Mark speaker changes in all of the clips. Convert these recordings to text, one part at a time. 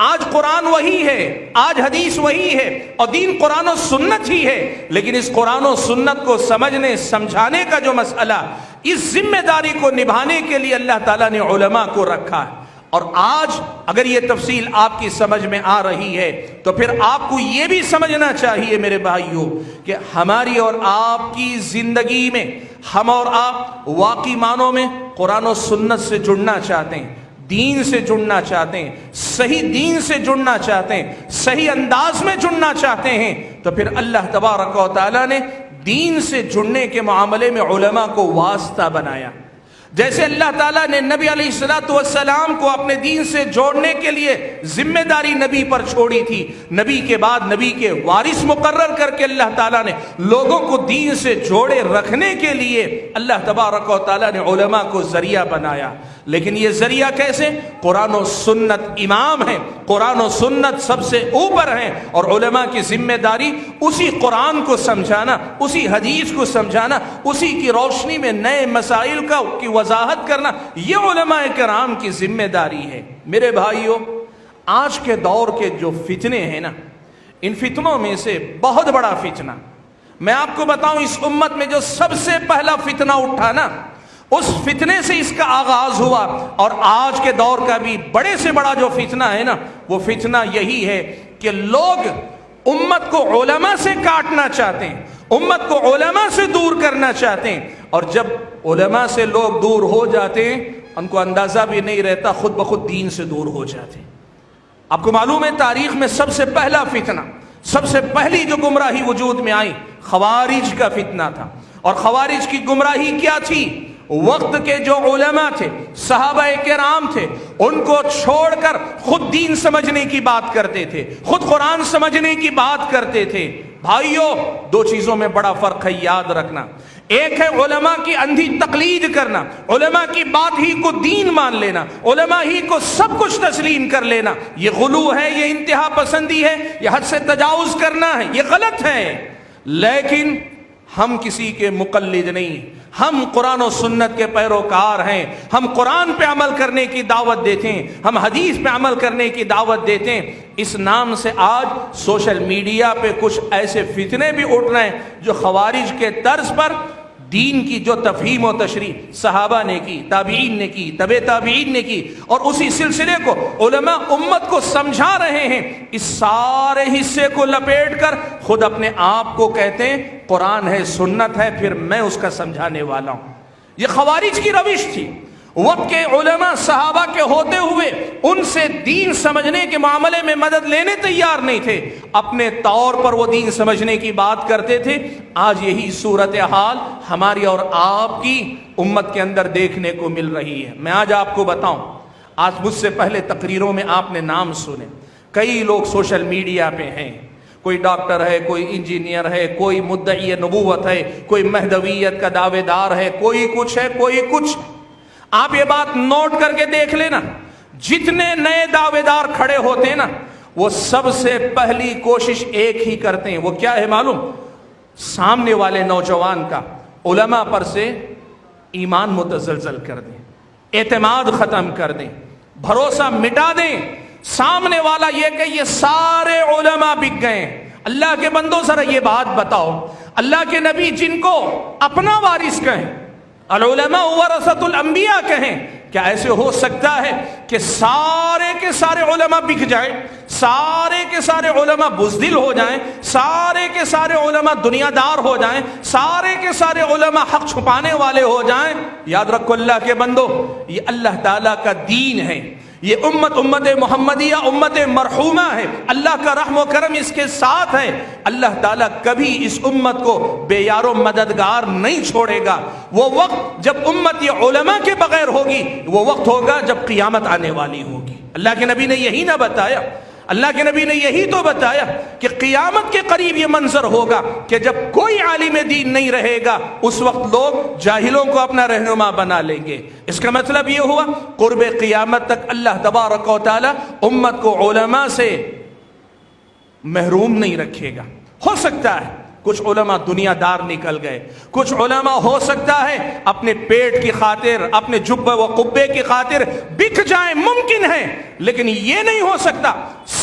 Speaker 1: آج قرآن وہی ہے، آج حدیث وہی ہے، اور دین قرآن و سنت ہی ہے، لیکن اس قرآن و سنت کو سمجھنے سمجھانے کا جو مسئلہ، اس ذمہ داری کو نبھانے کے لیے اللہ تعالیٰ نے علماء کو رکھا ہے۔ اور آج اگر یہ تفصیل آپ کی سمجھ میں آ رہی ہے تو پھر آپ کو یہ بھی سمجھنا چاہیے میرے بھائیوں کہ ہماری اور آپ کی زندگی میں ہم اور آپ واقعی معنوں میں قرآن و سنت سے جڑنا چاہتے ہیں، دین سے جڑنا چاہتے ہیں، صحیح دین سے جڑنا چاہتے ہیں، صحیح انداز میں جڑنا چاہتے ہیں، تو پھر اللہ تبارک و تعالیٰ نے دین سے جڑنے کے معاملے میں علماء کو واسطہ بنایا۔ جیسے اللہ تعالیٰ نے نبی علیہ السلام کو اپنے دین سے جوڑنے کے لیے ذمہ داری نبی پر چھوڑی تھی، نبی کے بعد نبی کے وارث مقرر کر کے اللہ تعالیٰ نے لوگوں کو دین سے جوڑے رکھنے کے لیے اللہ تبارک و تعالیٰ نے علماء کو ذریعہ بنایا۔ لیکن یہ ذریعہ کیسے؟ قرآن و سنت امام ہے، قرآن و سنت سب سے اوپر ہیں، اور علماء کی ذمہ داری اسی قرآن کو سمجھانا، اسی حدیث کو سمجھانا، اسی کی روشنی میں نئے مسائل کی وضاحت کرنا، یہ علماء کرام کی ذمہ داری ہے۔ میرے بھائیوں، آج کے دور کے جو فتنے ہیں نا، ان فتنوں میں سے بہت بڑا فتنہ میں آپ کو بتاؤں، اس امت میں جو سب سے پہلا فتنہ اٹھا نا، اس فتنے سے اس کا آغاز ہوا، اور آج کے دور کا بھی بڑے سے بڑا جو فتنہ ہے نا، وہ فتنہ یہی ہے کہ لوگ امت کو علماء سے کاٹنا چاہتے ہیں، امت کو علماء سے دور کرنا چاہتے ہیں، اور جب علماء سے لوگ دور ہو جاتے ہیں ان کو اندازہ بھی نہیں رہتا، خود بخود دین سے دور ہو جاتے ہیں۔ آپ کو معلوم ہے تاریخ میں سب سے پہلا فتنہ، سب سے پہلی جو گمراہی وجود میں آئی خوارج کا فتنہ تھا، اور خوارج کی گمراہی کیا تھی؟ وقت کے جو علماء تھے، صحابہ کرام تھے، ان کو چھوڑ کر خود دین سمجھنے کی بات کرتے تھے، خود قرآن سمجھنے کی بات کرتے تھے۔ بھائیوں، دو چیزوں میں بڑا فرق ہے، یاد رکھنا۔ ایک ہے علماء کی اندھی تقلید کرنا، علماء کی بات ہی کو دین مان لینا، علماء ہی کو سب کچھ تسلیم کر لینا، یہ غلو ہے، یہ انتہا پسندی ہے، یہ حد سے تجاوز کرنا ہے، یہ غلط ہے۔ لیکن ہم کسی کے مقلد نہیں، ہم قرآن و سنت کے پیروکار ہیں، ہم قرآن پہ عمل کرنے کی دعوت دیتے ہیں، ہم حدیث پہ عمل کرنے کی دعوت دیتے ہیں۔ اس نام سے آج سوشل میڈیا پہ کچھ ایسے فتنے بھی اٹھ رہے ہیں جو خوارج کے طرز پر دین کی جو تفہیم و تشریح صحابہ نے کی، تابعین نے کی، تبع تابعین نے کی، اور اسی سلسلے کو علماء امت کو سمجھا رہے ہیں، اس سارے حصے کو لپیٹ کر خود اپنے آپ کو کہتے ہیں قرآن ہے، سنت ہے، پھر میں اس کا سمجھانے والا ہوں۔ یہ خوارج کی روش تھی۔ وقت کے علماء صحابہ کے ہوتے ہوئے ان سے دین سمجھنے کے معاملے میں مدد لینے تیار نہیں تھے، اپنے طور پر وہ دین سمجھنے کی بات کرتے تھے۔ آج یہی صورتحال ہماری اور آپ کی امت کے اندر دیکھنے کو مل رہی ہے۔ میں آج آپ کو بتاؤں، آج مجھ سے پہلے تقریروں میں آپ نے نام سنے، کئی لوگ سوشل میڈیا پہ ہیں، کوئی ڈاکٹر ہے، کوئی انجینئر ہے، کوئی مدعی نبوت ہے، کوئی مہدویت کا دعوے دار ہے، کوئی کچھ ہے، کوئی کچھ۔ آپ یہ بات نوٹ کر کے دیکھ لینا، جتنے نئے دعوے دار کھڑے ہوتے ہیں نا، وہ سب سے پہلی کوشش ایک ہی کرتے ہیں، وہ کیا ہے معلوم؟ سامنے والے نوجوان کا علماء پر سے ایمان متزلزل کر دیں، اعتماد ختم کر دیں، بھروسہ مٹا دیں۔ سامنے والا یہ کہ یہ سارے علماء بک گئے۔ اللہ کے بندوں ذرا یہ بات بتاؤ، اللہ کے نبی جن کو اپنا وارث کہیں، العلماء ورثۃ الانبیاء کہیں، کیا ایسے ہو سکتا ہے کہ سارے کے سارے علماء بک جائیں، سارے کے سارے علماء بزدل ہو جائیں، سارے کے سارے علماء دنیا دار ہو جائیں، سارے کے سارے علماء حق چھپانے والے ہو جائیں؟ یاد رکھو اللہ کے بندو، یہ اللہ تعالیٰ کا دین ہے، یہ امت محمدیہ امت مرحومہ ہے، اللہ کا رحم و کرم اس کے ساتھ ہے۔ اللہ تعالیٰ کبھی اس امت کو بے یار و مددگار نہیں چھوڑے گا۔ وہ وقت جب امت یہ علماء کے بغیر ہوگی، وہ وقت ہوگا جب قیامت آنے والی ہوگی۔ اللہ کے نبی نے یہی نہ بتایا، اللہ کے نبی نے یہی تو بتایا کہ قیامت کے قریب یہ منظر ہوگا کہ جب کوئی عالم دین نہیں رہے گا، اس وقت لوگ جاہلوں کو اپنا رہنما بنا لیں گے۔ اس کا مطلب یہ ہوا قرب قیامت تک اللہ تبارک و تعالی امت کو علماء سے محروم نہیں رکھے گا۔ ہو سکتا ہے کچھ علماء دنیا دار نکل گئے، کچھ علماء ہو سکتا ہے اپنے پیٹ کی خاطر، اپنے جبے و قبے کی خاطر بک جائیں، ممکن ہے، لیکن یہ نہیں ہو سکتا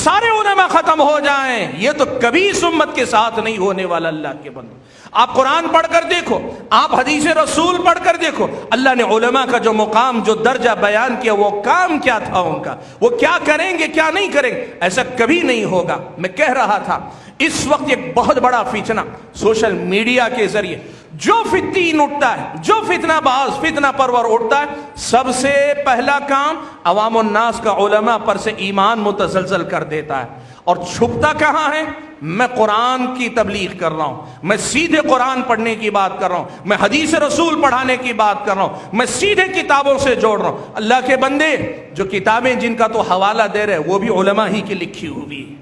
Speaker 1: سارے علماء ختم ہو جائیں، یہ تو کبھی اس امت کے ساتھ نہیں ہونے والا۔ اللہ کے بندو، آپ قرآن پڑھ کر دیکھو، آپ حدیث رسول پڑھ کر دیکھو، اللہ نے علماء کا جو مقام، جو درجہ بیان کیا، وہ کام کیا تھا ان کا، وہ کیا کریں گے کیا نہیں کریں گے، ایسا کبھی نہیں ہوگا۔ میں کہہ رہا تھا اس وقت ایک بہت بڑا فتنہ سوشل میڈیا کے ذریعے جو فتین اٹھتا ہے، جو فتنہ باز، فتنہ پرور اٹھتا ہے، سب سے پہلا کام عوام الناس کا علماء پر سے ایمان متزلزل کر دیتا ہے۔ اور چھپتا کہاں ہے؟ میں قرآن کی تبلیغ کر رہا ہوں، میں سیدھے قرآن پڑھنے کی بات کر رہا ہوں، میں حدیث رسول پڑھانے کی بات کر رہا ہوں، میں سیدھے کتابوں سے جوڑ رہا ہوں۔ اللہ کے بندے، جو کتابیں جن کا تو حوالہ دے رہے وہ بھی علماء ہی کی لکھی ہوئی ہے۔